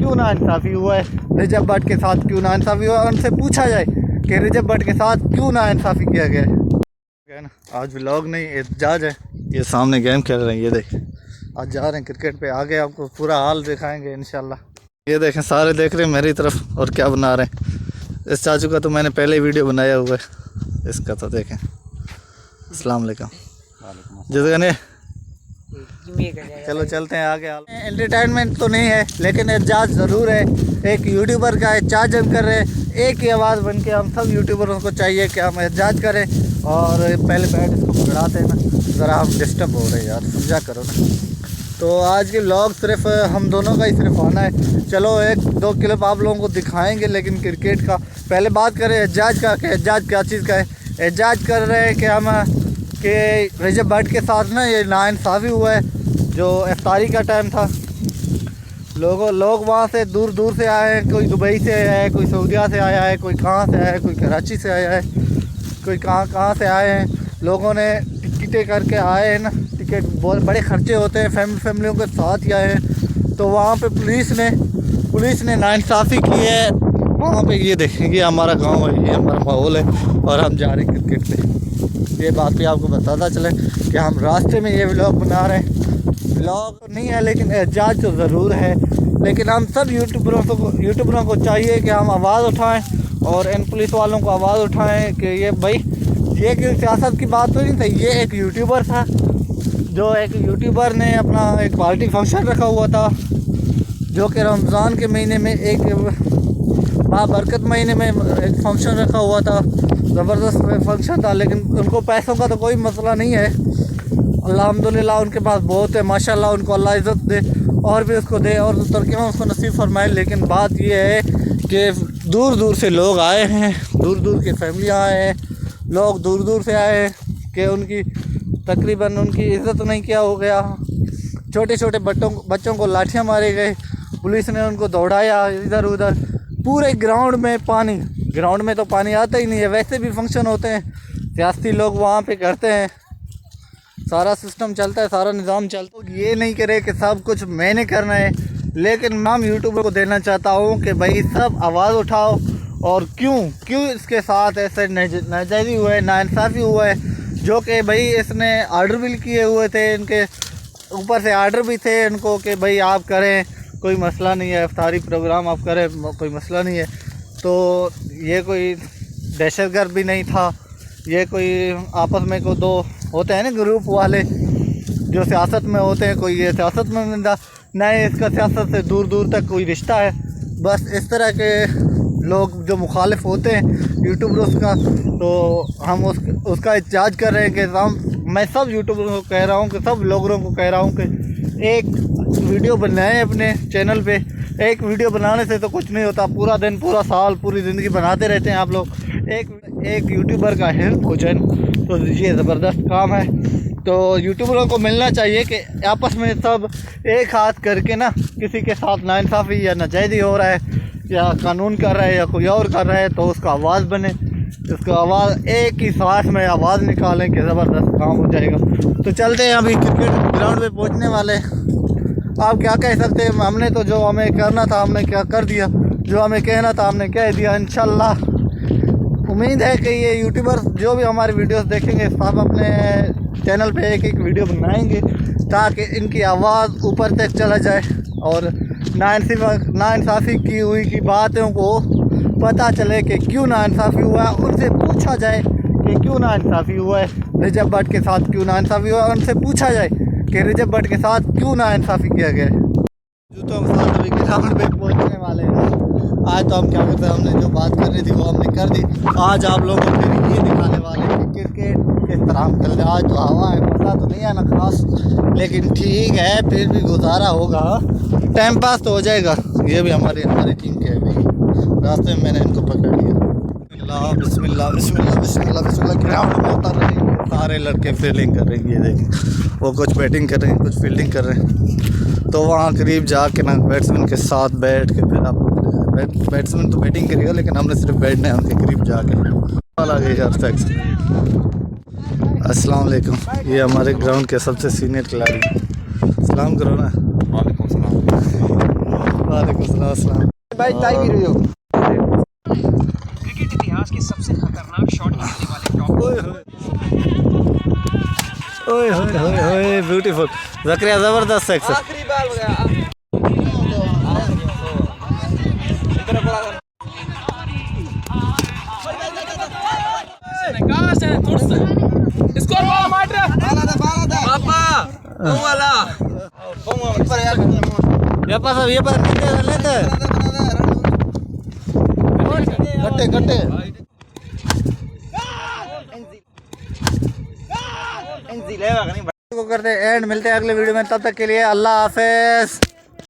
क्यों नाइंसाफ़ी हुआ है, रजब भट्ट के साथ क्यों नाइंसाफ़ी हुआ है, उनसे पूछा जाए कि रजब भट्ट के साथ क्यों नाइंसाफ़ी किया गया है ना। आज व्लॉग नहीं, एहतजाज है। ये सामने गेम खेल रहे हैं, ये देखें। आज जा रहे हैं क्रिकेट पे, आगे आपको पूरा हाल दिखाएंगे इंशाल्लाह। ये देखें, सारे देख रहे हैं मेरी तरफ और क्या बना रहे हैं। इस चाचू का तो मैंने पहले ही वीडियो बनाया हुआ है, इसका तो देखें। अस्सलाम वालेकुम। जिसने चलो चलते हैं आगे। एंटरटेनमेंट तो नहीं है लेकिन एहतजाज ज़रूर है। एक यूट्यूबर का एहतजाज हम कर रहे हैं, एक ही आवाज़ बन के हम सब यूट्यूबरों को चाहिए कि हम एहतजाज करें। और पहले बैठ इसको पकड़ाते हैं ना, ज़रा हम डिस्टर्ब हो रहे हैं यार, समझा करो ना। तो आज के व्लॉग सिर्फ हम दोनों का ही सिर्फ आना है। चलो एक दो क्लिप आप लोगों को दिखाएंगे, लेकिन क्रिकेट का पहले बात करें एहतजाज का। कि एहतजाज क्या चीज़ का है? एहतजाज कर रहे हैं कि हम कि रजब भट्ट के साथ ना ये नाइंसाफ़ी हुआ है। जो इफ्तारी का टाइम था, लोग वहाँ से दूर दूर से आए हैं। कोई दुबई से आया है, कोई सऊदीया से आया है, कोई कहाँ से आया है, कोई कराची से आया है, कोई कहाँ से आए हैं। लोगों ने टिकटें करके आए हैं ना, टिकट बहुत बड़े खर्चे होते हैं, फैमिलियों के साथ ही आए हैं। तो वहाँ पे पुलिस ने नाइंसाफ़ी की है वहाँ पे। ये देखेंगे हमारा गांव है, ये हमारा माहौल है और हम जा रहे हैं क्रिकेट पे। ये बात भी आपको बताता चले कि हम रास्ते में ये व्लॉग बना रहे हैं। व्लॉग तो नहीं है लेकिन एहतजाज तो ज़रूर है। लेकिन हम सब यूट्यूबरों को चाहिए कि हम आवाज़ उठाएं और इन पुलिस वालों को आवाज़ उठाएं कि ये भाई, ये कि सियासत की बात तो नहीं थी। ये एक यूट्यूबर था, जो एक यूट्यूबर ने अपना एक पार्टी फंक्शन रखा हुआ था, जो कि रमज़ान के महीने में एक बाबरकत महीने में एक फंक्शन रखा हुआ था। ज़बरदस्त फंक्शन था, लेकिन उनको पैसों का तो कोई मसला नहीं है। अल्हम्दुलिल्लाह उनके पास बहुत है, माशाल्लाह। उनको अल्लाह इज़्ज़त दे और भी उसको दे और तरक्कियाँ उसको नसीब फरमाए। लेकिन बात ये है कि दूर दूर से लोग आए हैं, दूर दूर की फैमिलियाँ आए हैं, लोग दूर दूर से आए हैं कि उनकी तकरीबन उनकी इज़्ज़त नहीं किया हो गया। छोटे छोटे बच्चों को लाठियाँ मारे गए, पुलिस ने उनको दौड़ाया इधर उधर। पूरे ग्राउंड में तो पानी आता ही नहीं है। वैसे भी फंक्शन होते हैं, सियासी लोग वहाँ पे करते हैं, सारा सिस्टम चलता है, सारा निज़ाम चलता है। ये नहीं करे कि सब कुछ मैंने करना है, लेकिन मैं यूट्यूबर को देना चाहता हूँ कि भाई सब आवाज़ उठाओ। और क्यों इसके साथ ऐसे नाजायज़ी हुआ है, नाइंसाफ़ी हुआ है, जो कि भाई इसने आर्डर भी किए हुए थे, इनके ऊपर से आर्डर भी थे इनको कि भाई आप करें, कोई मसला नहीं है, इफ्तारी प्रोग्राम आप करें, कोई मसला नहीं है। तो ये कोई दहशतगर्द भी नहीं था, ये कोई आपस में को दो होते हैं ना ग्रुप वाले जो सियासत में होते हैं, कोई ये सियासत में नहीं, इसका सियासत से दूर दूर तक कोई रिश्ता है। बस इस तरह के लोग जो मुखालिफ होते हैं यूट्यूबर्स का, तो हम उसका एहतजाज कर रहे हैं कि मैं सब यूट्यूबरों को कह रहा हूँ कि सब लोगों को कह रहा हूँ कि एक वीडियो बनाएं अपने चैनल पे। एक वीडियो बनाने से तो कुछ नहीं होता, पूरा दिन, पूरा साल, पूरी ज़िंदगी बनाते रहते हैं आप लोग। एक यूट्यूबर का हेल्प हो जाए तो ये ज़बरदस्त काम है। तो यूट्यूबरों को मिलना चाहिए कि आपस में सब एक हाथ करके ना, किसी के साथ नाइंसाफ़ी या नाजायज़ी हो रहा है या कानून कर रहा है या कोई और कर रहा है, तो उसका आवाज़ बने, इसका आवाज़ एक ही सांस में आवाज़ निकालें कि ज़बरदस्त काम हो जाएगा। तो चलते हैं, अभी क्रिकेट ग्राउंड पे पहुंचने वाले। आप क्या कह सकते हैं, हमने तो जो हमें करना था हमने क्या कर दिया, जो हमें कहना था हमने कह दिया। इंशाल्लाह उम्मीद है कि ये यूट्यूबर जो भी हमारे वीडियोस देखेंगे सब अपने चैनल पे एक वीडियो बनाएंगे ताकि इनकी आवाज़ ऊपर तक चला जाए और नाइंसाफ़ी की हुई की बातों को पता चले कि क्यों नाइंसाफ़ी हुआ है। उनसे पूछा जाए कि क्यों नाइंसाफ़ी हुआ है, रजब भट्ट के साथ क्यों नाइंसाफ़ी हुआ है। उनसे पूछा जाए कि रजब भट्ट के साथ क्यों नाइंसाफ़ी किया गया है। जूतों के साथ अभी ग्राउंड पे पहुँचने वाले हैं। आज तो हम क्या करते हैं, हमने जो बात करनी थी वो हमने कर दी। आज आप लोगों को फिर ये दिखाने वाले हैं कि क्रिकेट किस तरह हम खेलते हैं। आज तो हवा है, मज़ा तो नहीं आना खास, लेकिन ठीक है, फिर भी गुजारा होगा, टाइम पास तो हो जाएगा। ये भी हमारी टीम के है भाई। रास्ते में मैंने इनको पकड़ लिया। बिस्मिल्लाह बिस्मिल्लाह बिस्मिल्लाह बिस्मिल्लाह। ग्राउंड में उतर रहे हैं सारे लड़के, फील्डिंग कर रहे हैं। ये देखें, वो कुछ बैटिंग कर रहे हैं, कुछ फील्डिंग कर रहे हैं। तो वहाँ करीब जाके ना बैट्समैन के साथ बैठ के फिर आप बैट्समैन तो बैटिंग करेगा, लेकिन हमने सिर्फ बैठना है उनके करीब जाके। अस्सलाम वालेकुम। ये हमारे ग्राउंड के सबसे सीनियर खिलाड़ी। सलाम करो ना। वालेकुम सलाम। वालेकुम अस्सलाम भाई चाय पी रही हो? क्रिकेट इतिहास के सबसे खतरनाक शॉट खेलने वाले टॉप ओए होए होए होए ब्यूटीफुल ज़करिया ज़बरदस्त सेक्शन आखिरी बार हो गया। स्कोर वाला मार पापा वो वाला ऊपर यार ये पर लेते कट्टे कट्टे को करते एंड मिलते हैं अगले वीडियो में तब तक के लिए अल्लाह हाफिज।